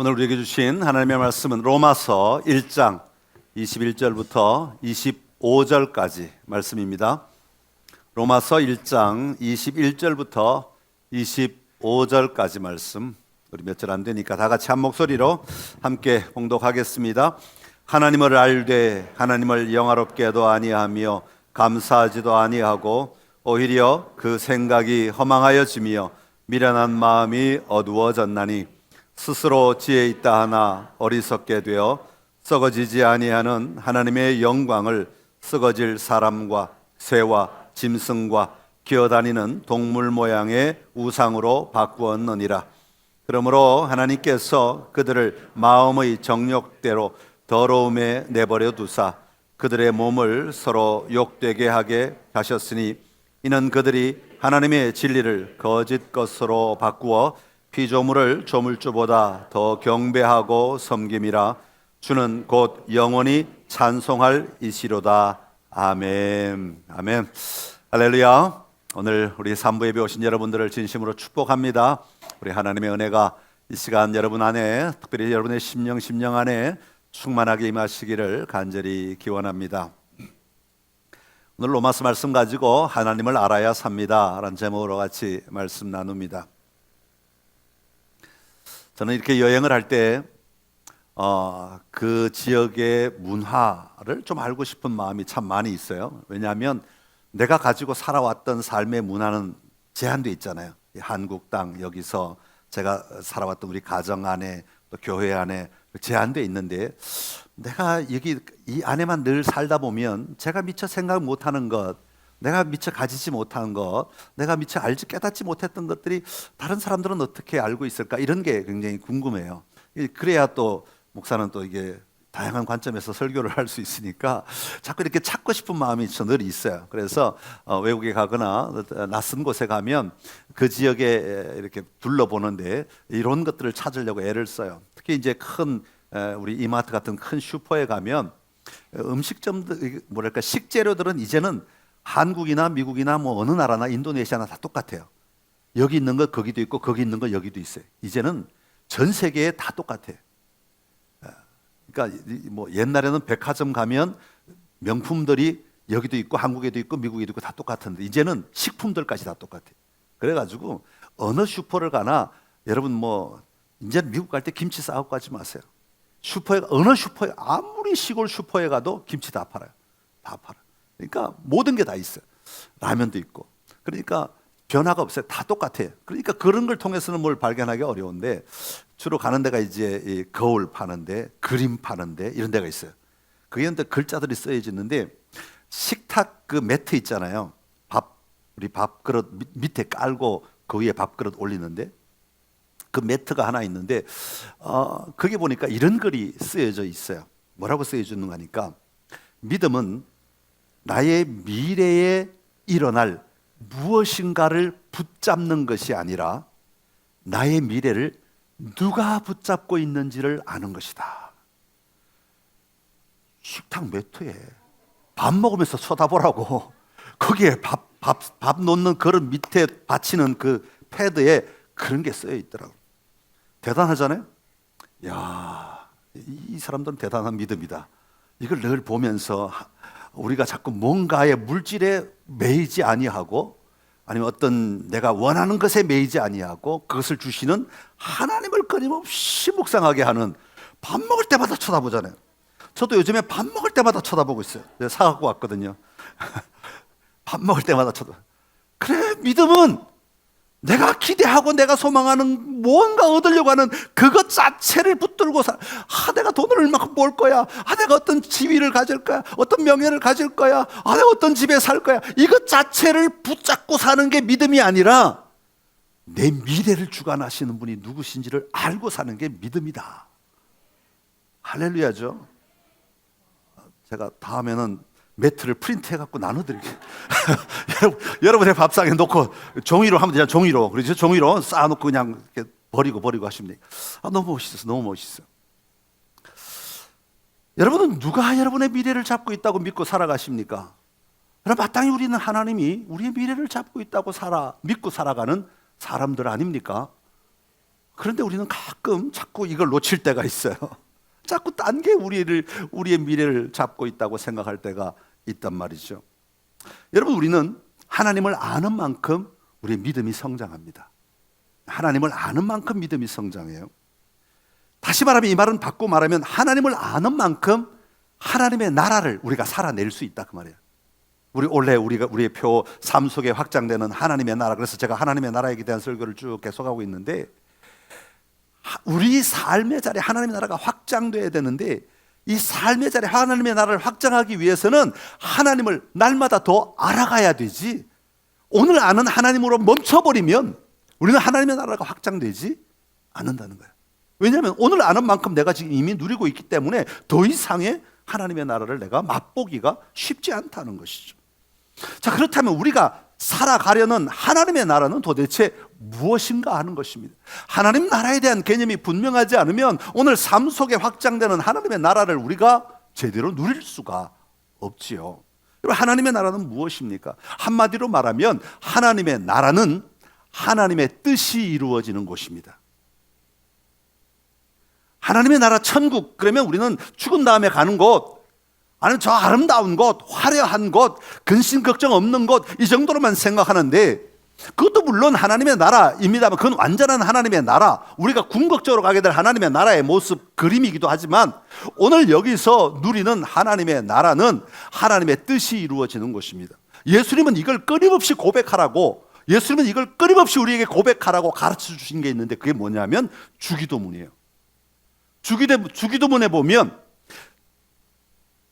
오늘 우리에게 주신 하나님의 말씀은 로마서 1장 21절부터 25절까지 말씀입니다. 로마서 1장 21절부터 25절까지 말씀, 우리 몇 절 안 되니까 다 같이 한 목소리로 함께 봉독하겠습니다. 하나님을 알되 하나님을 영화롭게도 아니하며 감사하지도 아니하고 오히려 그 생각이 허망하여지며 미련한 마음이 어두워졌나니 스스로 지혜 있다 하나 어리석게 되어 썩어지지 아니하는 하나님의 영광을 썩어질 사람과 새와 짐승과 기어다니는 동물 모양의 우상으로 바꾸었느니라. 그러므로 하나님께서 그들을 마음의 정욕대로 더러움에 내버려 두사 그들의 몸을 서로 욕되게 하게 하셨으니 이는 그들이 하나님의 진리를 거짓 것으로 바꾸어 피조물을 조물주보다 더 경배하고 섬김이라. 주는 곧 영원히 찬송할 이시로다. 아멘. 아멘. 할렐루야. 오늘 우리 산부 예배 오신 여러분들을 진심으로 축복합니다. 우리 하나님의 은혜가 이 시간 여러분 안에, 특별히 여러분의 심령 안에 충만하게 임하시기를 간절히 기원합니다. 오늘 로마서 말씀 가지고 하나님을 알아야 삽니다 라는 제목으로 같이 말씀 나눕니다. 저는 이렇게 여행을 할 때 그 지역의 문화를 좀 알고 싶은 마음이 참 많이 있어요. 왜냐하면 내가 가지고 살아왔던 삶의 문화는 제한되어 있잖아요. 한국 땅 여기서 제가 살아왔던 우리 가정 안에 또 교회 안에 제한되어 있는데, 내가 여기 이 안에만 늘 살다 보면 제가 미처 생각 못하는 것, 내가 미처 가지지 못한 것, 내가 미처 알지 깨닫지 못했던 것들이 다른 사람들은 어떻게 알고 있을까, 이런 게 굉장히 궁금해요. 그래야 또 목사는 또 이게 다양한 관점에서 설교를 할 수 있으니까 자꾸 이렇게 찾고 싶은 마음이 늘 있어요. 그래서 외국에 가거나 낯선 곳에 가면 그 지역에 이렇게 둘러보는데 이런 것들을 찾으려고 애를 써요. 특히 이제 큰 우리 이마트 같은 큰 슈퍼에 가면 음식점들, 뭐랄까, 식재료들은 이제는 한국이나 미국이나 뭐 어느 나라나 인도네시아나 다 똑같아요. 여기 있는 거 거기도 있고 거기 있는 거 여기도 있어요. 이제는 전 세계에 다 똑같아요. 그러니까 뭐 옛날에는 백화점 가면 명품들이 여기도 있고 한국에도 있고 미국에도 있고 다 똑같은데 이제는 식품들까지 다 똑같아요. 그래가지고 어느 슈퍼를 가나 여러분, 뭐 이제 미국 갈 때 김치 싸갖고 가지 마세요. 슈퍼에, 어느 슈퍼에, 아무리 시골 슈퍼에 가도 김치 다 팔아요. 다 팔아요. 그러니까 모든 게 다 있어요. 라면도 있고. 그러니까 변화가 없어요. 다 똑같아요. 그러니까 그런 걸 통해서는 뭘 발견하기 어려운데, 주로 가는 데가 이제 거울 파는데, 그림 파는데 이런 데가 있어요. 거기는 글자들이 써져 있는데, 식탁 그 매트 있잖아요. 우리 밥그릇 밑에 깔고 그 위에 밥그릇 올리는데 그 매트가 하나 있는데 거기 보니까 이런 글이 쓰여져 있어요. 뭐라고 쓰여져 있는가 하니까, 믿음은 나의 미래에 일어날 무엇인가를 붙잡는 것이 아니라 나의 미래를 누가 붙잡고 있는지를 아는 것이다. 식탁 매트에 밥 먹으면서 쳐다보라고. 거기에 밥 놓는 그릇 밑에 받치는 그 패드에 그런 게 쓰여 있더라고. 대단하잖아요. 야, 이 사람들은 대단한 믿음이다. 이걸 늘 보면서 우리가 자꾸 뭔가의 물질에 매이지 아니하고, 아니면 어떤 내가 원하는 것에 매이지 아니하고 그것을 주시는 하나님을 끊임없이 묵상하게 하는, 밥 먹을 때마다 쳐다보잖아요. 저도 요즘에 밥 먹을 때마다 쳐다보고 있어요. 내가 사갖고 왔거든요. 밥 먹을 때마다 쳐다봐. 그래, 믿음은 내가 기대하고 내가 소망하는 무언가 얻으려고 하는 그것 자체를 붙들고 내가 돈을 얼마큼 벌 거야, 내가 어떤 지위를 가질 거야, 어떤 명예를 가질 거야, 내가 어떤 집에 살 거야, 이것 자체를 붙잡고 사는 게 믿음이 아니라 내 미래를 주관하시는 분이 누구신지를 알고 사는 게 믿음이다. 할렐루야죠. 제가 다음에는 매트를 프린트해갖고 나눠드릴게요. 여러분의 밥상에 놓고 종이로 하면 되잖아요. 종이로. 그렇죠? 종이로 쌓아놓고 그냥 이렇게 버리고 하시면 돼요. 너무 멋있어요. 너무 멋있어요. 여러분은 누가 여러분의 미래를 잡고 있다고 믿고 살아가십니까? 여러분, 마땅히 우리는 하나님이 우리의 미래를 잡고 있다고 믿고 살아가는 사람들 아닙니까? 그런데 우리는 가끔 자꾸 이걸 놓칠 때가 있어요. 자꾸 딴 게 우리의 미래를 잡고 있다고 생각할 때가 있단 말이죠. 여러분, 우리는 하나님을 아는 만큼 우리의 믿음이 성장합니다. 하나님을 아는 만큼 믿음이 성장해요. 다시 말하면, 이 말은 바꾸고 말하면, 하나님을 아는 만큼 하나님의 나라를 우리가 살아낼 수 있다, 그 말이에요. 우리의 표 삶 속에 확장되는 하나님의 나라. 그래서 제가 하나님의 나라에 대한 설교를 쭉 계속하고 있는데, 우리 삶의 자리에 하나님의 나라가 확장돼야 되는데, 이 삶의 자리에 하나님의 나라를 확장하기 위해서는 하나님을 날마다 더 알아가야 되지, 오늘 아는 하나님으로 멈춰버리면 우리는 하나님의 나라가 확장되지 않는다는 거예요. 왜냐하면 오늘 아는 만큼 내가 지금 이미 누리고 있기 때문에 더 이상의 하나님의 나라를 내가 맛보기가 쉽지 않다는 것이죠. 자, 그렇다면 우리가 살아가려는 하나님의 나라는 도대체 무엇인가 하는 것입니다. 하나님 나라에 대한 개념이 분명하지 않으면 오늘 삶 속에 확장되는 하나님의 나라를 우리가 제대로 누릴 수가 없지요. 여러분, 하나님의 나라는 무엇입니까? 한마디로 말하면 하나님의 나라는 하나님의 뜻이 이루어지는 곳입니다. 하나님의 나라, 천국, 그러면 우리는 죽은 다음에 가는 곳, 아니면 저 아름다운 곳, 화려한 곳, 근심 걱정 없는 곳, 이 정도로만 생각하는데, 그것도 물론 하나님의 나라입니다만 그건 완전한 하나님의 나라, 우리가 궁극적으로 가게 될 하나님의 나라의 모습, 그림이기도 하지만, 오늘 여기서 누리는 하나님의 나라는 하나님의 뜻이 이루어지는 곳입니다. 예수님은 이걸 끊임없이 고백하라고, 예수님은 이걸 끊임없이 우리에게 고백하라고 가르쳐 주신 게 있는데, 그게 뭐냐면 주기도문이에요. 주기도문에 보면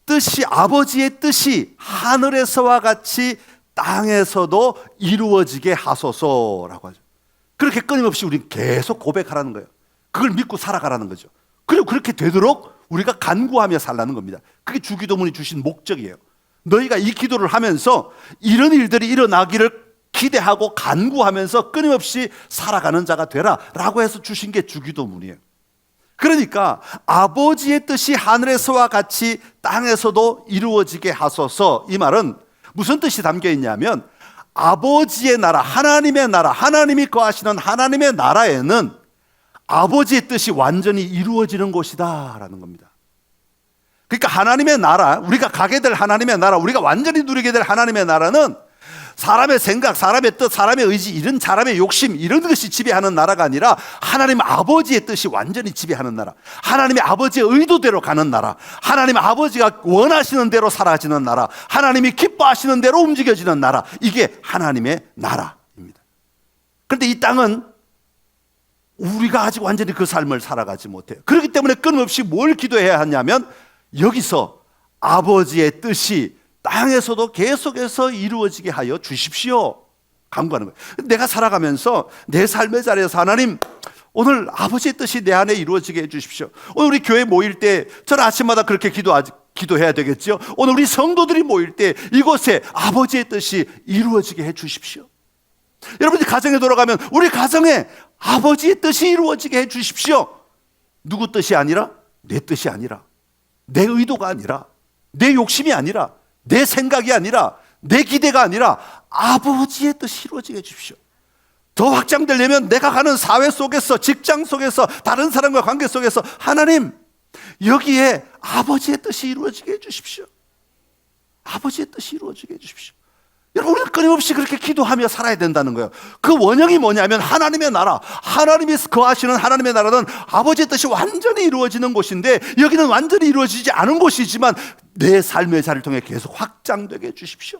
뜻이, 아버지의 뜻이 하늘에서와 같이 땅에서도 이루어지게 하소서라고 하죠. 그렇게 끊임없이 우리는 계속 고백하라는 거예요. 그걸 믿고 살아가라는 거죠. 그리고 그렇게 되도록 우리가 간구하며 살라는 겁니다. 그게 주기도문이 주신 목적이에요. 너희가 이 기도를 하면서 이런 일들이 일어나기를 기대하고 간구하면서 끊임없이 살아가는 자가 되라 라고 해서 주신 게 주기도문이에요. 그러니까 아버지의 뜻이 하늘에서와 같이 땅에서도 이루어지게 하소서, 이 말은 무슨 뜻이 담겨 있냐면, 아버지의 나라, 하나님의 나라, 하나님이 거하시는 하나님의 나라에는 아버지의 뜻이 완전히 이루어지는 곳이다 라는 겁니다. 그러니까 하나님의 나라, 우리가 가게 될 하나님의 나라, 우리가 완전히 누리게 될 하나님의 나라는 사람의 생각, 사람의 뜻, 사람의 의지, 이런 사람의 욕심, 이런 것이 지배하는 나라가 아니라 하나님 아버지의 뜻이 완전히 지배하는 나라, 하나님의 아버지의 의도대로 가는 나라, 하나님 아버지가 원하시는 대로 사라지는 나라, 하나님이 기뻐하시는 대로 움직여지는 나라, 이게 하나님의 나라입니다. 그런데 이 땅은 우리가 아직 완전히 그 삶을 살아가지 못해요. 그렇기 때문에 끊임없이 뭘 기도해야 하냐면, 여기서 아버지의 뜻이 땅에서도 계속해서 이루어지게 하여 주십시오, 간구하는 거예요. 내가 살아가면서 내 삶의 자리에서 하나님, 오늘 아버지의 뜻이 내 안에 이루어지게 해주십시오. 오늘 우리 교회 모일 때 저는 아침마다 그렇게 기도해야 되겠죠. 오늘 우리 성도들이 모일 때 이곳에 아버지의 뜻이 이루어지게 해주십시오. 여러분들 가정에 돌아가면 우리 가정에 아버지의 뜻이 이루어지게 해주십시오. 누구 뜻이 아니라, 내 뜻이 아니라, 내 의도가 아니라, 내 욕심이 아니라, 내 생각이 아니라, 내 기대가 아니라 아버지의 뜻이 이루어지게 해주십시오. 더 확장되려면 내가 가는 사회 속에서, 직장 속에서, 다른 사람과 관계 속에서 하나님, 여기에 아버지의 뜻이 이루어지게 해주십시오. 아버지의 뜻이 이루어지게 해주십시오. 여러분, 우리는 끊임없이 그렇게 기도하며 살아야 된다는 거예요. 그 원형이 뭐냐면 하나님의 나라, 하나님이 거하시는 하나님의 나라는 아버지의 뜻이 완전히 이루어지는 곳인데, 여기는 완전히 이루어지지 않은 곳이지만 내 삶의 자리를 통해 계속 확장되게 해주십시오.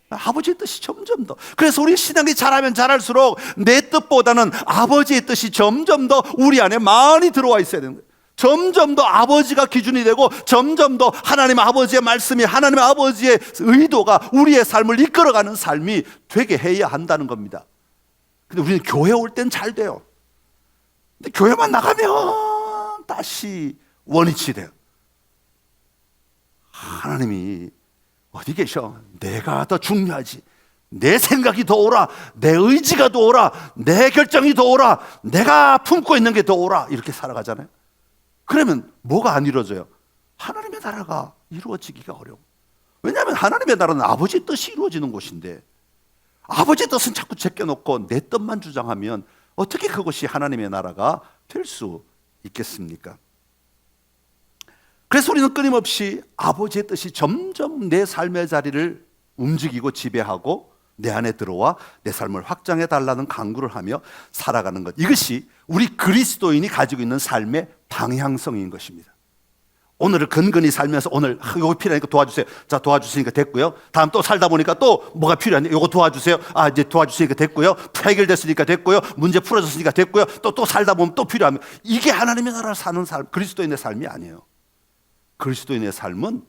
아버지의 뜻이 점점 더, 그래서 우리 신앙이 자라면 자랄수록 내 뜻보다는 아버지의 뜻이 점점 더 우리 안에 많이 들어와 있어야 되는 거예요. 점점 더 아버지가 기준이 되고, 점점 더 하나님 아버지의 말씀이, 하나님 아버지의 의도가 우리의 삶을 이끌어가는 삶이 되게 해야 한다는 겁니다. 근데 우리는 교회 올 땐 잘 돼요. 근데 교회만 나가면 다시 원위치 돼요. 하나님이 어디 계셔? 내가 더 중요하지. 내 생각이 더 오라, 내 의지가 더 오라, 내 결정이 더 오라, 내가 품고 있는 게 더 오라, 이렇게 살아가잖아요. 그러면 뭐가 안 이루어져요? 하나님의 나라가 이루어지기가 어려워. 왜냐하면 하나님의 나라는 아버지의 뜻이 이루어지는 곳인데, 아버지의 뜻은 자꾸 제껴놓고 내 뜻만 주장하면 어떻게 그것이 하나님의 나라가 될 수 있겠습니까? 그래서 우리는 끊임없이 아버지의 뜻이 점점 내 삶의 자리를 움직이고 지배하고 내 안에 들어와 내 삶을 확장해 달라는 간구를 하며 살아가는 것, 이것이 우리 그리스도인이 가지고 있는 삶의 방향성인 것입니다. 오늘을 근근히 살면서 오늘 이거 필요하니까 도와주세요. 자, 도와주시니까 됐고요. 다음 또 살다 보니까 또 뭐가 필요한데 이거 도와주세요. 아, 이제 도와주시니까 됐고요. 해결됐으니까 됐고요. 문제 풀어졌으니까 됐고요. 또 살다 보면 또 필요하면, 이게 하나님의 나라를 사는 삶, 그리스도인의 삶이 아니에요. 그리스도인의 삶은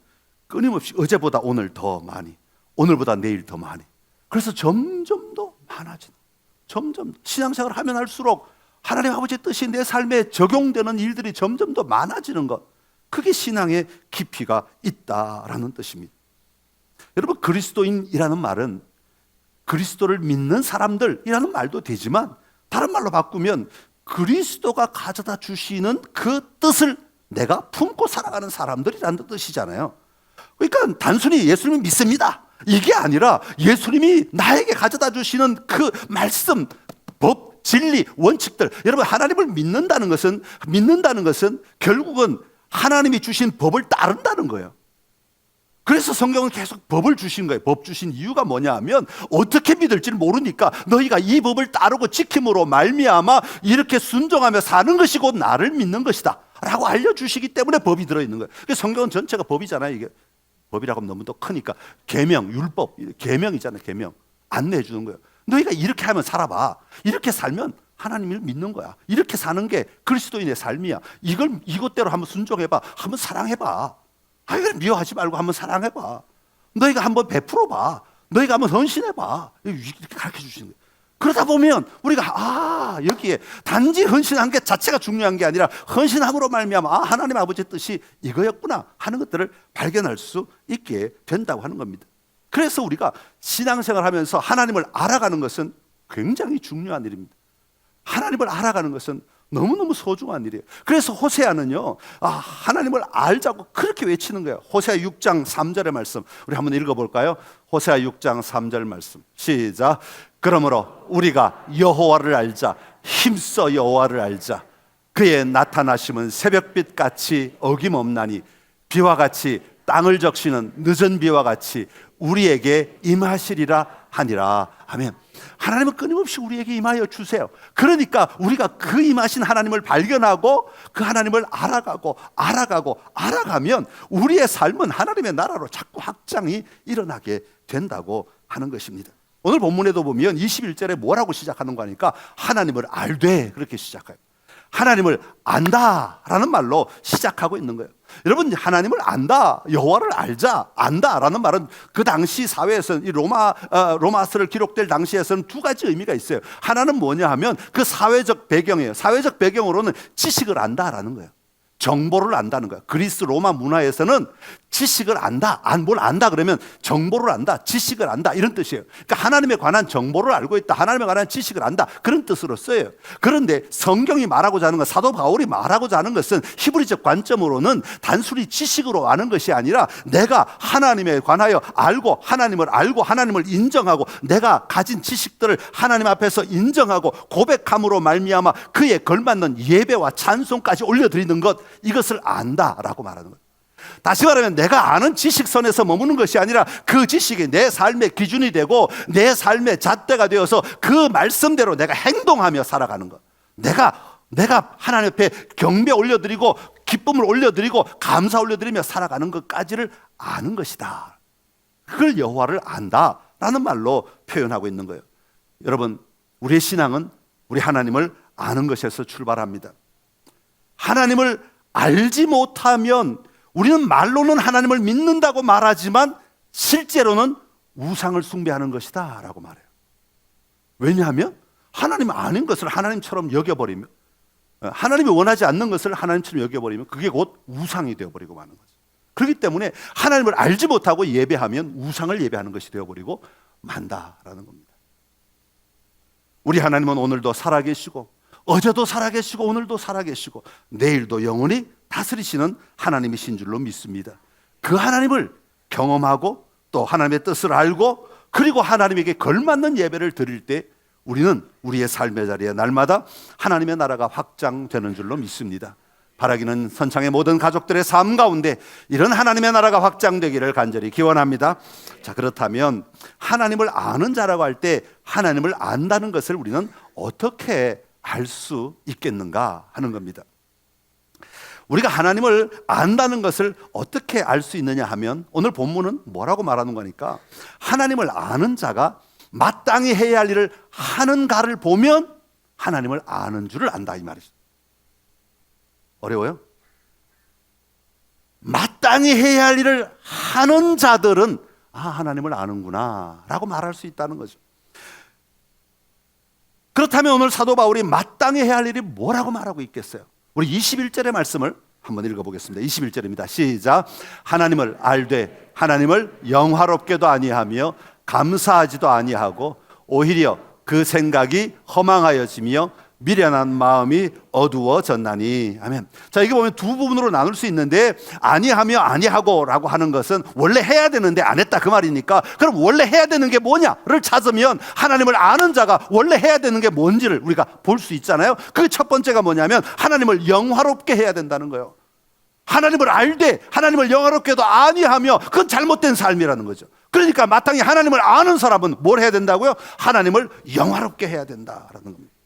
끊임없이 어제보다 오늘 더 많이, 오늘보다 내일 더 많이, 그래서 점점 더 많아지는, 점점 신앙생활을 하면 할수록 하나님 아버지의 뜻이 내 삶에 적용되는 일들이 점점 더 많아지는 것, 그게 신앙의 깊이가 있다라는 뜻입니다. 여러분, 그리스도인이라는 말은 그리스도를 믿는 사람들이라는 말도 되지만, 다른 말로 바꾸면 그리스도가 가져다 주시는 그 뜻을 내가 품고 살아가는 사람들이라는 뜻이잖아요. 그러니까 단순히 예수님을 믿습니다, 이게 아니라 예수님이 나에게 가져다 주시는 그 말씀, 법, 진리, 원칙들, 여러분, 하나님을 믿는다는 것은 결국은 하나님이 주신 법을 따른다는 거예요. 그래서 성경은 계속 법을 주신 거예요. 법 주신 이유가 뭐냐 하면, 어떻게 믿을지를 모르니까 너희가 이 법을 따르고 지킴으로 말미암아 이렇게 순종하며 사는 것이 곧 나를 믿는 것이다 라고 알려주시기 때문에 법이 들어있는 거예요. 그래서 성경은 전체가 법이잖아요. 이게 법이라고 하면 너무 더 크니까 계명, 율법, 계명이잖아요. 계명 안내해 주는 거예요. 너희가 이렇게 하면 살아봐, 이렇게 살면 하나님을 믿는 거야, 이렇게 사는 게 그리스도인의 삶이야, 이것대로 한번 순종해봐, 한번 사랑해봐, 이걸 미워하지 말고 한번 사랑해봐, 너희가 한번 베풀어봐, 너희가 한번 헌신해봐, 이렇게 가르쳐 주시는 거예요. 그러다 보면 우리가 여기에 단지 헌신한 게 자체가 중요한 게 아니라, 헌신함으로 말미암아 하나님 아버지의 뜻이 이거였구나 하는 것들을 발견할 수 있게 된다고 하는 겁니다. 그래서 우리가 신앙생활하면서 하나님을 알아가는 것은 굉장히 중요한 일입니다. 하나님을 알아가는 것은 너무너무 소중한 일이에요. 그래서 호세아는요, 하나님을 알자고 그렇게 외치는 거예요. 호세아 6장 3절의 말씀 우리 한번 읽어볼까요? 호세아 6장 3절 말씀 시작. 그러므로 우리가 여호와를 알자, 힘써 여호와를 알자. 그의 나타나심은 새벽빛같이 어김없나니 비와 같이 땅을 적시는 늦은 비와 같이 우리에게 임하시리라 하니라. 아멘. 하나님은 끊임없이 우리에게 임하여 주세요. 그러니까 우리가 그 임하신 하나님을 발견하고 그 하나님을 알아가면 우리의 삶은 하나님의 나라로 자꾸 확장이 일어나게 된다고 하는 것입니다. 오늘 본문에도 보면 21절에 뭐라고 시작하는 거니까 하나님을 알되 그렇게 시작해요. 하나님을 안다라는 말로 시작하고 있는 거예요. 여러분, 하나님을 안다, 여호와를 알자, 안다라는 말은 그 당시 사회에서는, 이 로마서를 기록될 당시에서는 두 가지 의미가 있어요. 하나는 뭐냐 하면 그 사회적 배경이에요. 사회적 배경으로는 지식을 안다라는 거예요. 정보를 안다는 거야. 그리스 로마 문화에서는 지식을 안다, 뭘 안다 그러면 정보를 안다, 지식을 안다, 이런 뜻이에요. 그러니까 하나님에 관한 정보를 알고 있다, 하나님에 관한 지식을 안다, 그런 뜻으로 써요. 그런데 성경이 말하고자 하는 것, 사도 바울이 말하고자 하는 것은 히브리적 관점으로는 단순히 지식으로 아는 것이 아니라 내가 하나님에 관하여 알고 하나님을 인정하고 내가 가진 지식들을 하나님 앞에서 인정하고 고백함으로 말미암아 그에 걸맞는 예배와 찬송까지 올려드리는 것, 이것을 안다라고 말하는 거예요. 다시 말하면 내가 아는 지식선에서 머무는 것이 아니라 그 지식이 내 삶의 기준이 되고 내 삶의 잣대가 되어서 그 말씀대로 내가 행동하며 살아가는 것, 내가 하나님 앞에 경배 올려드리고 기쁨을 올려드리고 감사 올려드리며 살아가는 것까지를 아는 것이다. 그걸 여호와를 안다라는 말로 표현하고 있는 거예요. 여러분, 우리의 신앙은 우리 하나님을 아는 것에서 출발합니다. 하나님을 알지 못하면 우리는 말로는 하나님을 믿는다고 말하지만 실제로는 우상을 숭배하는 것이다 라고 말해요. 왜냐하면 하나님 아는 것을 하나님처럼 여겨버리면, 하나님이 원하지 않는 것을 하나님처럼 여겨버리면 그게 곧 우상이 되어버리고 마는 거죠. 그렇기 때문에 하나님을 알지 못하고 예배하면 우상을 예배하는 것이 되어버리고 만다라는 겁니다. 우리 하나님은 오늘도 살아계시고 어제도 살아계시고 오늘도 살아계시고 내일도 영원히 다스리시는 하나님이신 줄로 믿습니다. 그 하나님을 경험하고 또 하나님의 뜻을 알고 그리고 하나님에게 걸맞는 예배를 드릴 때 우리는 우리의 삶의 자리에 날마다 하나님의 나라가 확장되는 줄로 믿습니다. 바라기는 선창의 모든 가족들의 삶 가운데 이런 하나님의 나라가 확장되기를 간절히 기원합니다. 자, 그렇다면 하나님을 아는 자라고 할 때 하나님을 안다는 것을 우리는 어떻게 알 수 있겠는가 하는 겁니다. 우리가 하나님을 안다는 것을 어떻게 알 수 있느냐 하면 오늘 본문은 뭐라고 말하는 거니까 하나님을 아는 자가 마땅히 해야 할 일을 하는가를 보면 하나님을 아는 줄을 안다 이 말이죠. 어려워요? 마땅히 해야 할 일을 하는 자들은 하나님을 아는구나 라고 말할 수 있다는 거죠. 그렇다면 오늘 사도 바울이 마땅히 해야 할 일이 뭐라고 말하고 있겠어요? 우리 21절의 말씀을 한번 읽어보겠습니다. 21절입니다. 시작. 하나님을 알되 하나님을 영화롭게도 아니하며 감사하지도 아니하고 오히려 그 생각이 허망하여지며 미련한 마음이 어두워졌나니. 아멘. 자, 이게 보면 두 부분으로 나눌 수 있는데 아니하며 아니하고라고 하는 것은 원래 해야 되는데 안 했다 그 말이니까 그럼 원래 해야 되는 게 뭐냐를 찾으면 하나님을 아는 자가 원래 해야 되는 게 뭔지를 우리가 볼 수 있잖아요. 그 첫 번째가 뭐냐면 하나님을 영화롭게 해야 된다는 거예요. 하나님을 알되 하나님을 영화롭게도 아니하며 그건 잘못된 삶이라는 거죠. 그러니까 마땅히 하나님을 아는 사람은 뭘 해야 된다고요? 하나님을 영화롭게 해야 된다라는 겁니다.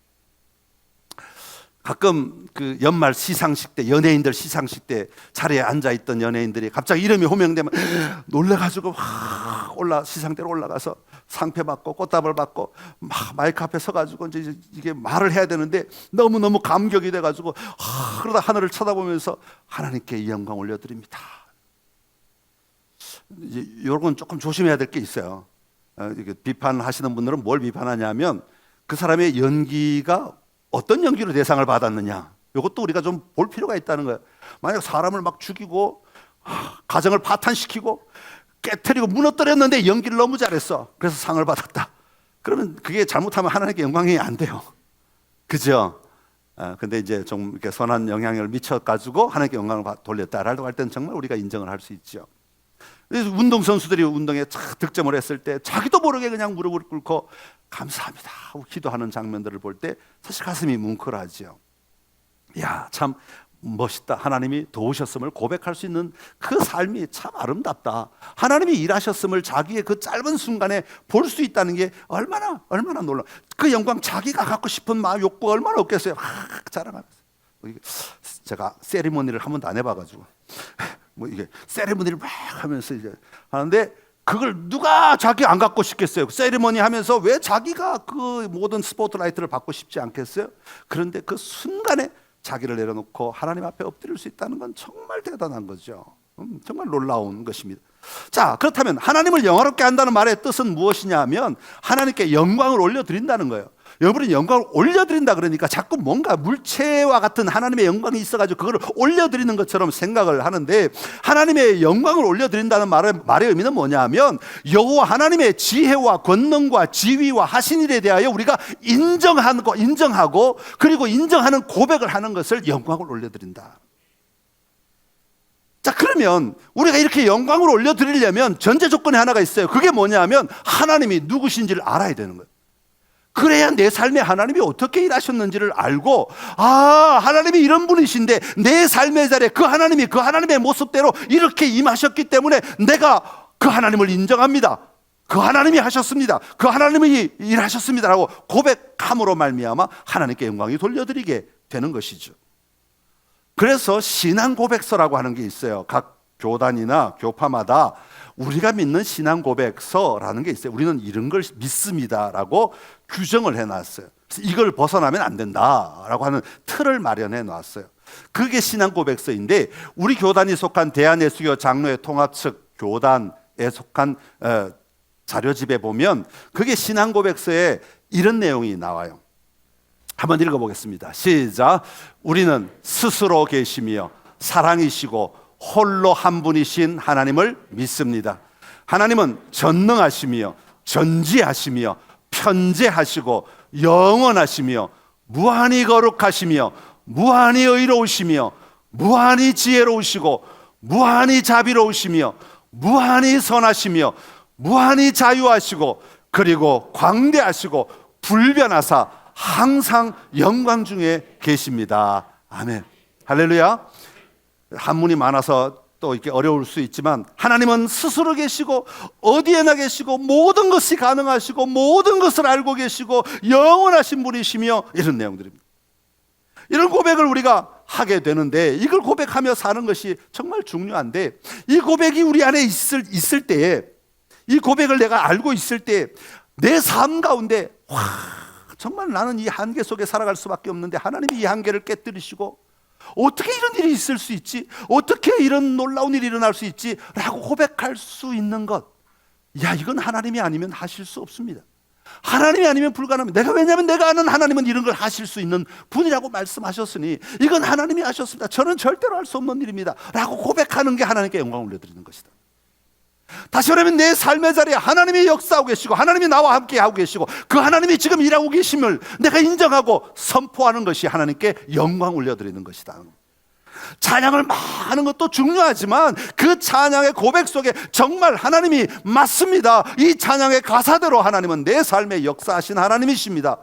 가끔 그 연말 시상식 때 연예인들 시상식 때 자리에 앉아있던 연예인들이 갑자기 이름이 호명되면 놀래가지고 막 시상대로 올라가서 상패 받고 꽃다발 받고 막 마이크 앞에 서가지고 이제 이게 말을 해야 되는데 너무너무 감격이 돼가지고 그러다 하늘을 쳐다보면서 하나님께 영광 올려드립니다. 이런 건 조금 조심해야 될 게 있어요. 비판하시는 분들은 뭘 비판하냐면 그 사람의 연기가 어떤 연기로 대상을 받았느냐, 이것도 우리가 좀 볼 필요가 있다는 거예요. 만약 사람을 막 죽이고 가정을 파탄시키고 깨트리고 무너뜨렸는데 연기를 너무 잘했어, 그래서 상을 받았다, 그러면 그게 잘못하면 하나님께 영광이 안 돼요. 그죠? 근데 이제 좀 이렇게 선한 영향을 미쳐가지고 하나님께 영광을 돌렸다라고 할 때는 정말 우리가 인정을 할 수 있죠. 그래서 운동선수들이 운동에 득점을 했을 때 자기도 모르게 그냥 무릎을 꿇고 감사합니다 하고 기도하는 장면들을 볼 때 사실 가슴이 뭉클하죠. 야, 참 멋있다. 하나님이 도우셨음을 고백할 수 있는 그 삶이 참 아름답다. 하나님이 일하셨음을 자기의 그 짧은 순간에 볼 수 있다는 게 얼마나 놀라워. 그 영광 자기가 갖고 싶은 마음 욕구가 얼마나 없겠어요. 자랑하면서. 제가 세리머니를 한 번도 안 해봐가지고 이게 세리머니를 막 하면서 이제 하는데 그걸 누가 자기 안 갖고 싶겠어요? 세리머니 하면서 왜 자기가 그 모든 스포트라이트를 받고 싶지 않겠어요? 그런데 그 순간에 자기를 내려놓고 하나님 앞에 엎드릴 수 있다는 건 정말 대단한 거죠. 정말 놀라운 것입니다. 자, 그렇다면 하나님을 영화롭게 한다는 말의 뜻은 무엇이냐 하면 하나님께 영광을 올려드린다는 거예요. 여러분이 영광을 올려드린다 그러니까 자꾸 뭔가 물체와 같은 하나님의 영광이 있어가지고 그걸 올려드리는 것처럼 생각을 하는데, 하나님의 영광을 올려드린다는 말의 의미는 뭐냐 하면 여호와 하나님의 지혜와 권능과 지위와 하신 일에 대하여 우리가 인정하고 그리고 인정하는 고백을 하는 것을 영광을 올려드린다. 자, 그러면 우리가 이렇게 영광을 올려드리려면 전제 조건이 하나가 있어요. 그게 뭐냐 하면 하나님이 누구신지를 알아야 되는 거예요. 그래야 내 삶에 하나님이 어떻게 일하셨는지를 알고, 하나님이 이런 분이신데 내 삶의 자리에 그 하나님의 모습대로 이렇게 임하셨기 때문에 내가 그 하나님을 인정합니다. 그 하나님이 하셨습니다. 그 하나님이 일하셨습니다 라고 고백함으로 말미암아 하나님께 영광이 돌려드리게 되는 것이죠. 그래서 신앙 고백서라고 하는 게 있어요. 각 교단이나 교파마다 우리가 믿는 신앙 고백서라는 게 있어요. 우리는 이런 걸 믿습니다라고 규정을 해놨어요. 그래서 이걸 벗어나면 안 된다라고 하는 틀을 마련해 놨어요. 그게 신앙 고백서인데 우리 교단이 속한 대한예수교 장로회 통합 측 교단에 속한 자료집에 보면 그게 신앙 고백서에 이런 내용이 나와요. 한번 읽어보겠습니다. 시작. 우리는 스스로 계시며 사랑이시고 홀로 한 분이신 하나님을 믿습니다. 하나님은 전능하시며 전지하시며 편재하시고 영원하시며 무한히 거룩하시며 무한히 의로우시며 무한히 지혜로우시고 무한히 자비로우시며 무한히 선하시며 무한히 자유하시고 그리고 광대하시고 불변하사 항상 영광 중에 계십니다. 아멘. 할렐루야. 한문이 많아서 또 이렇게 어려울 수 있지만 하나님은 스스로 계시고 어디에나 계시고 모든 것이 가능하시고 모든 것을 알고 계시고 영원하신 분이시며 이런 내용들입니다. 이런 고백을 우리가 하게 되는데 이걸 고백하며 사는 것이 정말 중요한데 이 고백이 우리 안에 있을 때에 이 고백을 내가 알고 있을 때 내 삶 가운데 와, 정말 나는 이 한계 속에 살아갈 수밖에 없는데 하나님이 이 한계를 깨뜨리시고 어떻게 이런 일이 있을 수 있지? 어떻게 이런 놀라운 일이 일어날 수 있지? 라고 고백할 수 있는 것, 야, 이건 하나님이 아니면 하실 수 없습니다. 하나님이 아니면 불가능합니다. 왜냐하면 내가 아는 하나님은 이런 걸 하실 수 있는 분이라고 말씀하셨으니 이건 하나님이 하셨습니다. 저는 절대로 할 수 없는 일입니다 라고 고백하는 게 하나님께 영광을 올려드리는 것이다. 다시 말하면 내 삶의 자리에 하나님이 역사하고 계시고 하나님이 나와 함께 하고 계시고 그 하나님이 지금 일하고 계심을 내가 인정하고 선포하는 것이 하나님께 영광을 올려드리는 것이다. 찬양을 많은 것도 중요하지만 그 찬양의 고백 속에 정말 하나님이 맞습니다, 이 찬양의 가사대로 하나님은 내 삶에 역사하신 하나님이십니다,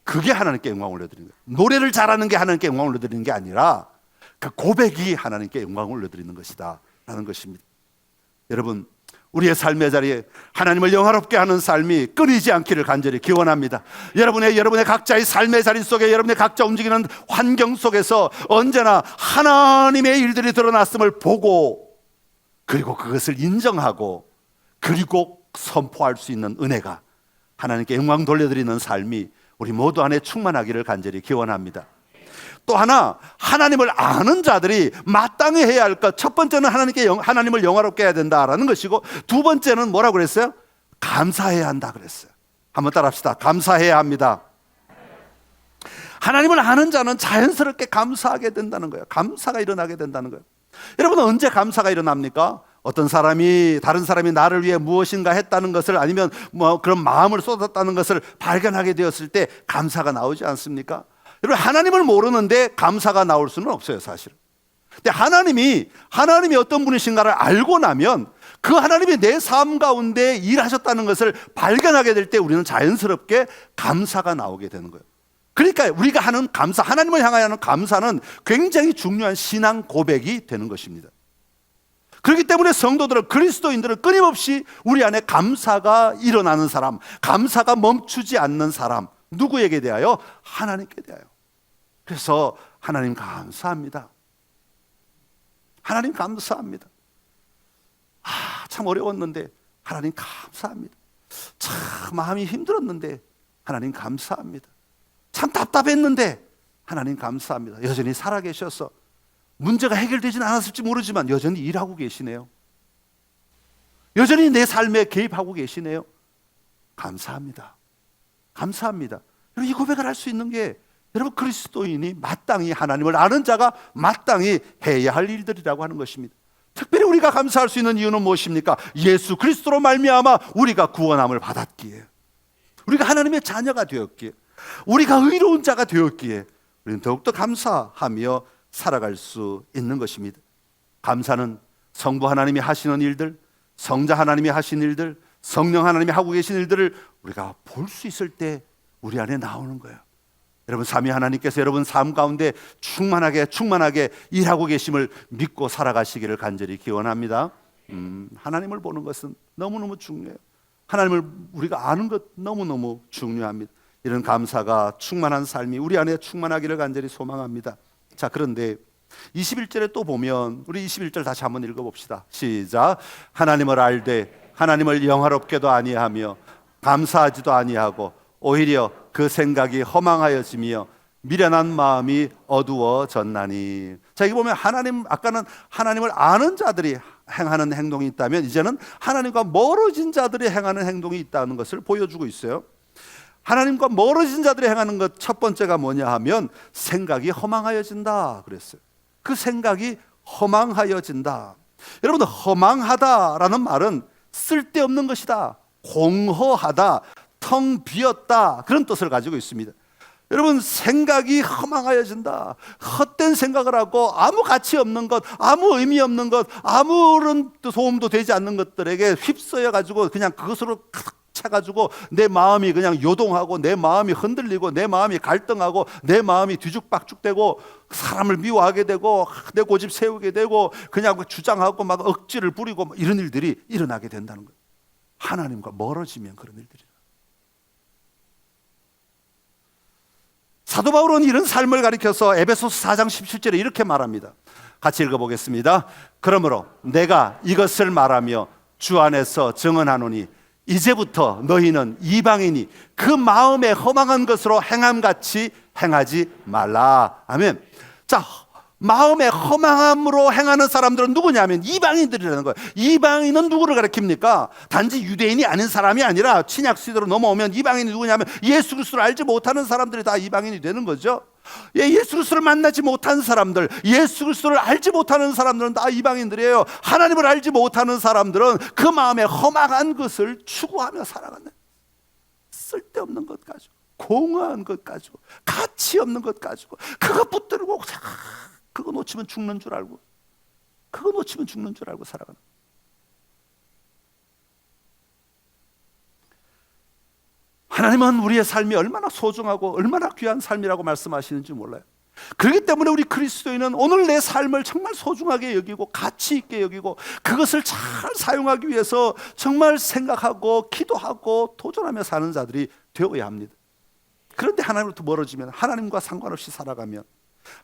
그게 하나님께 영광을 올려드리는 거예요. 노래를 잘하는 게 하나님께 영광을 올려드리는 게 아니라 그 고백이 하나님께 영광을 올려드리는 것이다 라는 것입니다. 여러분, 우리의 삶의 자리에 하나님을 영화롭게 하는 삶이 끊이지 않기를 간절히 기원합니다. 여러분의 각자의 삶의 자리 속에 여러분의 각자 움직이는 환경 속에서 언제나 하나님의 일들이 드러났음을 보고 그리고 그것을 인정하고 그리고 선포할 수 있는 은혜가 하나님께 영광 돌려드리는 삶이 우리 모두 안에 충만하기를 간절히 기원합니다. 또 하나, 하나님을 아는 자들이 마땅히 해야 할 것, 첫 번째는 하나님을 영화롭게 해야 된다라는 것이고, 두 번째는 뭐라고 그랬어요? 감사해야 한다 그랬어요. 한번 따라합시다. 감사해야 합니다. 하나님을 아는 자는 자연스럽게 감사하게 된다는 거예요. 감사가 일어나게 된다는 거예요. 여러분, 언제 감사가 일어납니까? 어떤 사람이 다른 사람이 나를 위해 무엇인가 했다는 것을, 아니면 뭐 그런 마음을 쏟았다는 것을 발견하게 되었을 때 감사가 나오지 않습니까? 여러분, 하나님을 모르는데 감사가 나올 수는 없어요, 사실은. 근데 하나님이 어떤 분이신가를 알고 나면 그 하나님이 내 삶 가운데 일하셨다는 것을 발견하게 될 때 우리는 자연스럽게 감사가 나오게 되는 거예요. 그러니까 우리가 하는 감사, 하나님을 향하여 감사는 굉장히 중요한 신앙 고백이 되는 것입니다. 그렇기 때문에 성도들은, 그리스도인들은 끊임없이 우리 안에 감사가 일어나는 사람, 감사가 멈추지 않는 사람, 누구에게 대하여? 하나님께 대하여. 그래서 하나님 감사합니다. 하나님 감사합니다. 참 어려웠는데 하나님 감사합니다. 참 마음이 힘들었는데 하나님 감사합니다. 참 답답했는데 하나님 감사합니다. 여전히 살아계셔서 문제가 해결되지는 않았을지 모르지만 여전히 일하고 계시네요. 여전히 내 삶에 개입하고 계시네요. 감사합니다. 감사합니다. 이 고백을 할 수 있는 게 여러분, 그리스도인이 마땅히, 하나님을 아는 자가 마땅히 해야 할 일들이라고 하는 것입니다. 특별히 우리가 감사할 수 있는 이유는 무엇입니까? 예수 그리스도로 말미암아 우리가 구원함을 받았기에, 우리가 하나님의 자녀가 되었기에, 우리가 의로운 자가 되었기에 우리는 더욱더 감사하며 살아갈 수 있는 것입니다. 감사는 성부 하나님이 하시는 일들, 성자 하나님이 하신 일들, 성령 하나님이 하고 계신 일들을 우리가 볼 수 있을 때 우리 안에 나오는 거예요. 여러분, 삼위 하나님께서 여러분 삶 가운데 충만하게 일하고 계심을 믿고 살아가시기를 간절히 기원합니다. 하나님을 보는 것은 너무너무 중요해요. 하나님을 우리가 아는 것 너무너무 중요합니다. 이런 감사가 충만한 삶이 우리 안에 충만하기를 간절히 소망합니다. 자, 그런데 21절에 또 보면, 우리 21절 다시 한번 읽어봅시다. 시작. 하나님을 알되 하나님을 영화롭게도 아니하며 감사하지도 아니하고 오히려 그 생각이 허망하여지며 미련한 마음이 어두워졌나니. 자, 여기 보면 아까는 하나님을 아는 자들이 행하는 행동이 있다면, 이제는 하나님과 멀어진 자들이 행하는 행동이 있다는 것을 보여주고 있어요. 하나님과 멀어진 자들이 행하는 것 첫 번째가 뭐냐 하면 생각이 허망하여진다 그랬어요. 그 생각이 허망하여진다. 여러분, 허망하다라는 말은 쓸데없는 것이다, 공허하다, 텅 비었다, 그런 뜻을 가지고 있습니다. 여러분, 생각이 허망하여진다. 헛된 생각을 하고 아무 가치 없는 것, 아무 의미 없는 것, 아무런 소음도 되지 않는 것들에게 휩싸여 가지고 그냥 그것으로 가득 차 차가지고 내 마음이 그냥 요동하고 내 마음이 흔들리고 내 마음이 갈등하고 내 마음이 뒤죽박죽되고 사람을 미워하게 되고 내 고집 세우게 되고 그냥 주장하고 막 억지를 부리고 이런 일들이 일어나게 된다는 거예요. 하나님과 멀어지면 그런 일들이. 사도 바울은 이런 삶을 가리켜서 에베소서 4장 17절에 이렇게 말합니다. 같이 읽어보겠습니다. 그러므로 내가 이것을 말하며 주 안에서 증언하노니 이제부터 너희는 이방인이 그 마음에 허망한 것으로 행함같이 행하지 말라. 아멘. 자, 마음에 허망함으로 행하는 사람들은 누구냐면 이방인들이라는 거예요. 이방인은 누구를 가리킵니까? 단지 유대인이 아닌 사람이 아니라 신약 시대로 넘어오면 이방인이 누구냐면 예수 그리스도를 알지 못하는 사람들이 다 이방인이 되는 거죠. 예수 그리스도를 만나지 못한 사람들, 예수 그리스도를 알지 못하는 사람들은 다 이방인들이에요. 하나님을 알지 못하는 사람들은 그 마음에 허망한 것을 추구하며 살아가는, 쓸데없는 것 가지고, 공허한 것 가지고, 가치 없는 것 가지고 그거 붙들고 그거 놓치면 죽는 줄 알고, 그거 놓치면 죽는 줄 알고 살아가는. 하나님은 우리의 삶이 얼마나 소중하고 얼마나 귀한 삶이라고 말씀하시는지 몰라요. 그렇기 때문에 우리 그리스도인은 오늘 내 삶을 정말 소중하게 여기고 가치 있게 여기고 그것을 잘 사용하기 위해서 정말 생각하고 기도하고 도전하며 사는 자들이 되어야 합니다. 그런데 하나님으로부터 멀어지면, 하나님과 상관없이 살아가면,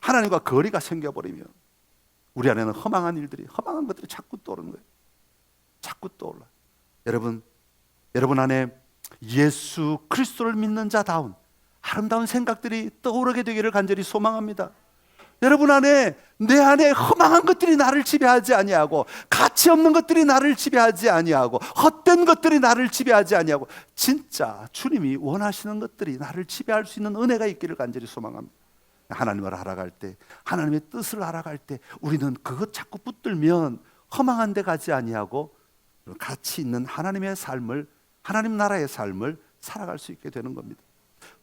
하나님과 거리가 생겨버리면 우리 안에는 허망한 일들이, 허망한 것들이 자꾸 떠오르는 거예요. 자꾸 떠올라. 여러분 안에 예수 그리스도를 믿는 자다운 아름다운 생각들이 떠오르게 되기를 간절히 소망합니다. 여러분 안에, 내 안에 허망한 것들이 나를 지배하지 아니하고, 가치 없는 것들이 나를 지배하지 아니하고, 헛된 것들이 나를 지배하지 아니하고, 진짜 주님이 원하시는 것들이 나를 지배할 수 있는 은혜가 있기를 간절히 소망합니다. 하나님을 알아갈 때, 하나님의 뜻을 알아갈 때 우리는 그것 자꾸 붙들면 허망한 데 가지 아니하고 가치 있는 하나님의 삶을, 하나님 나라의 삶을 살아갈 수 있게 되는 겁니다.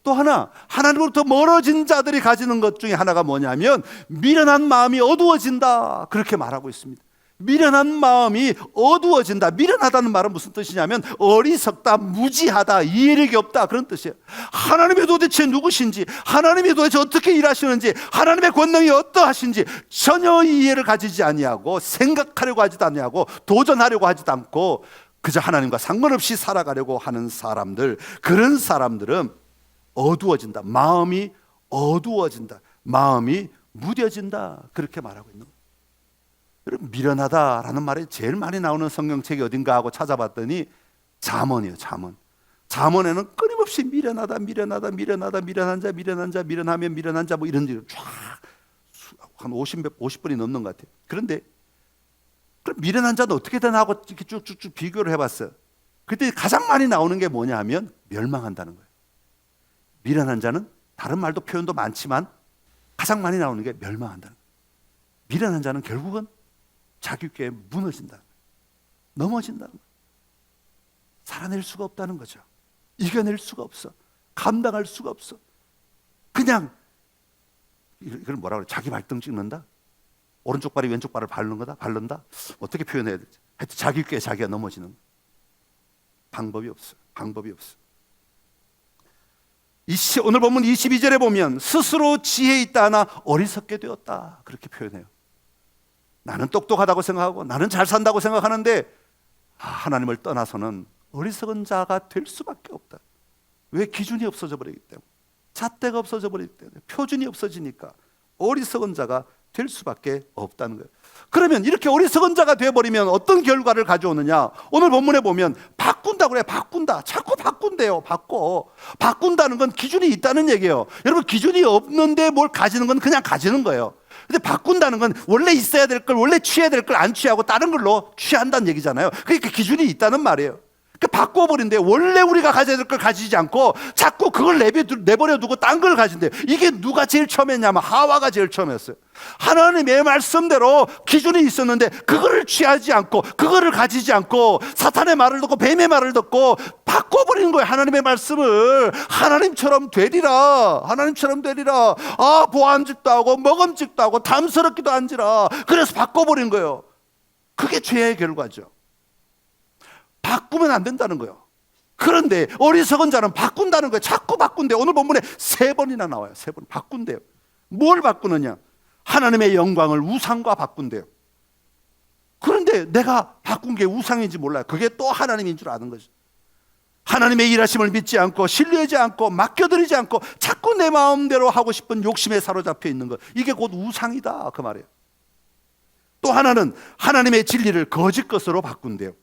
또 하나, 하나님으로부터 멀어진 자들이 가지는 것 중에 하나가 뭐냐면 미련한 마음이 어두워진다, 그렇게 말하고 있습니다. 미련한 마음이 어두워진다. 미련하다는 말은 무슨 뜻이냐면 어리석다, 무지하다, 이해력이 없다, 그런 뜻이에요. 하나님이 도대체 누구신지, 하나님이 도대체 어떻게 일하시는지, 하나님의 권능이 어떠하신지 전혀 이해를 가지지 아니하고, 생각하려고 하지도 아니하고, 도전하려고 하지도 않고 그저 하나님과 상관없이 살아가려고 하는 사람들, 그런 사람들은 어두워진다, 마음이 어두워진다, 마음이 무뎌진다, 그렇게 말하고 있는 거예요. 미련하다라는 말이 제일 많이 나오는 성경책이 어딘가 하고 찾아봤더니 잠언이에요. 잠언에는 끊임없이 미련하다, 미련한 자, 미련하면 미련한 자, 뭐 이런 일을 쫙한 50번이 넘는 것 같아요. 그런데 그럼 미련한 자는 어떻게 되나 하고 이렇게 쭉쭉쭉 비교를 해봤어요. 그때 가장 많이 나오는 게 뭐냐 하면 멸망한다는 거예요. 미련한 자는 다른 말도 표현도 많지만 가장 많이 나오는 게 멸망한다는 거예요. 미련한 자는 결국은 자기 꾀에 무너진다, 넘어진다는 거예요. 살아낼 수가 없다는 거죠. 이겨낼 수가 없어, 감당할 수가 없어. 그냥 이걸 뭐라 그래? 자기 발등 찍는다? 오른쪽 발이 왼쪽 발을 바른다? 어떻게 표현해야 되지? 하여튼 자기 꾀에 자기가 넘어지는 거예요. 방법이 없어. 오늘 본문 22절에 보면 스스로 지혜 있다 하나 어리석게 되었다, 그렇게 표현해요. 나는 똑똑하다고 생각하고 나는 잘 산다고 생각하는데 하나님을 떠나서는 어리석은 자가 될 수밖에 없다. 왜? 기준이 없어져 버리기 때문에, 잣대가 없어져 버리기 때문에, 표준이 없어지니까 어리석은 자가 될 수밖에 없다는 거예요. 그러면 이렇게 어리석은 자가 되어버리면 어떤 결과를 가져오느냐? 오늘 본문에 보면 바꾼다고 그래요. 자꾸 바꾼대요. 바꾼다는 건 기준이 있다는 얘기예요. 여러분, 기준이 없는데 뭘 가지는 건 그냥 가지는 거예요. 근데 바꾼다는 건 원래 있어야 될 걸, 원래 취해야 될 걸 안 취하고 다른 걸로 취한다는 얘기잖아요. 그러니까 기준이 있다는 말이에요. 바꿔버린대. 원래 우리가 가져야 될 걸 가지지 않고 자꾸 그걸 내버려 두고 딴 걸 가진대요. 이게 누가 제일 처음 했냐면 하와가 제일 처음 했어요. 하나님의 말씀대로 기준이 있었는데 그거를 취하지 않고, 그거를 가지지 않고 사탄의 말을 듣고 뱀의 말을 듣고 바꿔버리는 거예요. 하나님의 말씀을 하나님처럼 되리라. 보안직도 하고 먹음직도 하고 담스럽기도 한지라. 그래서 바꿔버린 거예요. 그게 죄의 결과죠. 바꾸면 안 된다는 거예요. 그런데 어리석은 자는 바꾼다는 거예요. 자꾸 바꾼대. 오늘 본문에 3번이나 나와요. 3번 바꾼대요. 뭘 바꾸느냐? 하나님의 영광을 우상과 바꾼대요. 그런데 내가 바꾼 게 우상인지 몰라요. 그게 또 하나님인 줄 아는 거죠. 하나님의 일하심을 믿지 않고 신뢰하지 않고 맡겨드리지 않고 자꾸 내 마음대로 하고 싶은 욕심에 사로잡혀 있는 것, 이게 곧 우상이다 그 말이에요. 또 하나는 하나님의 진리를 거짓 것으로 바꾼대요.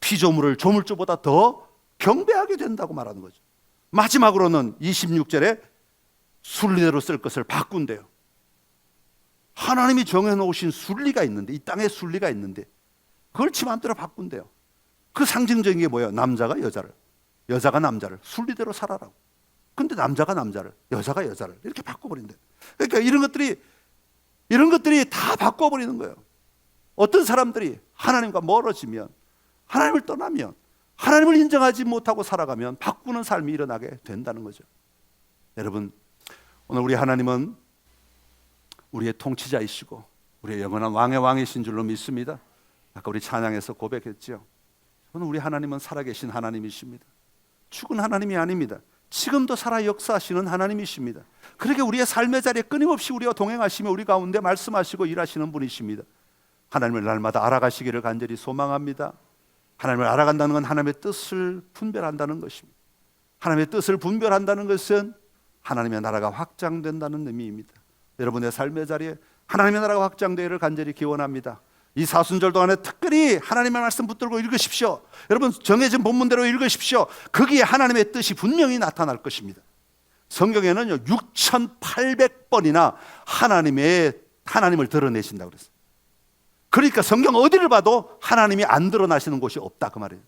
피조물을 조물주보다 더 경배하게 된다고 말하는 거죠. 마지막으로는 26절에 순리대로 쓸 것을 바꾼대요. 하나님이 정해놓으신 순리가 있는데, 이 땅에 순리가 있는데 그걸 지 마음대로 바꾼대요. 그 상징적인 게 뭐예요? 남자가 여자를, 여자가 남자를 순리대로 살아라고. 근데 남자가 남자를, 여자가 여자를 이렇게 바꿔버린대요. 그러니까 이런 것들이 다 바꿔버리는 거예요. 어떤 사람들이 하나님과 멀어지면, 하나님을 떠나면, 하나님을 인정하지 못하고 살아가면 바꾸는 삶이 일어나게 된다는 거죠. 여러분, 오늘 우리 하나님은 우리의 통치자이시고 우리의 영원한 왕의 왕이신 줄로 믿습니다. 아까 우리 찬양에서 고백했죠. 저는 우리 하나님은 살아계신 하나님이십니다. 죽은 하나님이 아닙니다. 지금도 살아 역사하시는 하나님이십니다. 그렇게 우리의 삶의 자리에 끊임없이 우리와 동행하시며 우리 가운데 말씀하시고 일하시는 분이십니다. 하나님을 날마다 알아가시기를 간절히 소망합니다. 하나님을 알아간다는 건 하나님의 뜻을 분별한다는 것입니다. 하나님의 뜻을 분별한다는 것은 하나님의 나라가 확장된다는 의미입니다. 여러분의 삶의 자리에 하나님의 나라가 확장되기를 간절히 기원합니다. 이 사순절 동안에 특별히 하나님의 말씀 붙들고 읽으십시오. 여러분, 정해진 본문대로 읽으십시오. 거기에 하나님의 뜻이 분명히 나타날 것입니다. 성경에는요 6,800번이나 하나님을 드러내신다고 그랬어요. 그러니까 성경 어디를 봐도 하나님이 안 드러나시는 곳이 없다 그 말이에요.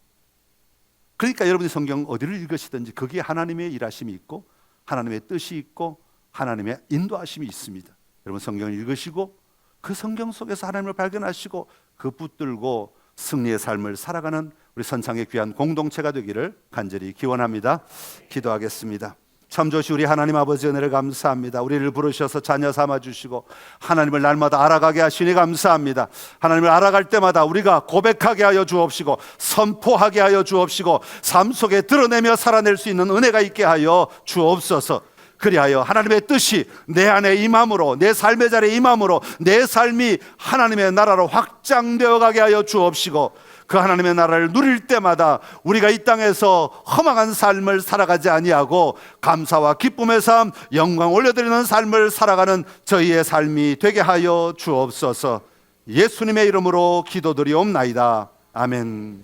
그러니까 여러분이 성경 어디를 읽으시든지 거기에 하나님의 일하심이 있고 하나님의 뜻이 있고 하나님의 인도하심이 있습니다. 여러분, 성경을 읽으시고 그 성경 속에서 하나님을 발견하시고 그 붙들고 승리의 삶을 살아가는 우리 선창의 귀한 공동체가 되기를 간절히 기원합니다. 기도하겠습니다. 참 좋으시 우리 하나님 아버지 은혜를 감사합니다. 우리를 부르셔서 자녀 삼아주시고 하나님을 날마다 알아가게 하시니 감사합니다. 하나님을 알아갈 때마다 우리가 고백하게 하여 주옵시고 선포하게 하여 주옵시고 삶 속에 드러내며 살아낼 수 있는 은혜가 있게 하여 주옵소서. 그리하여 하나님의 뜻이 내 안에 임함으로, 내 삶의 자리에 임함으로 내 삶이 하나님의 나라로 확장되어 가게 하여 주옵시고 그 하나님의 나라를 누릴 때마다 우리가 이 땅에서 허망한 삶을 살아가지 아니하고 감사와 기쁨의 삶, 영광 올려드리는 삶을 살아가는 저희의 삶이 되게 하여 주옵소서. 예수님의 이름으로 기도드리옵나이다. 아멘.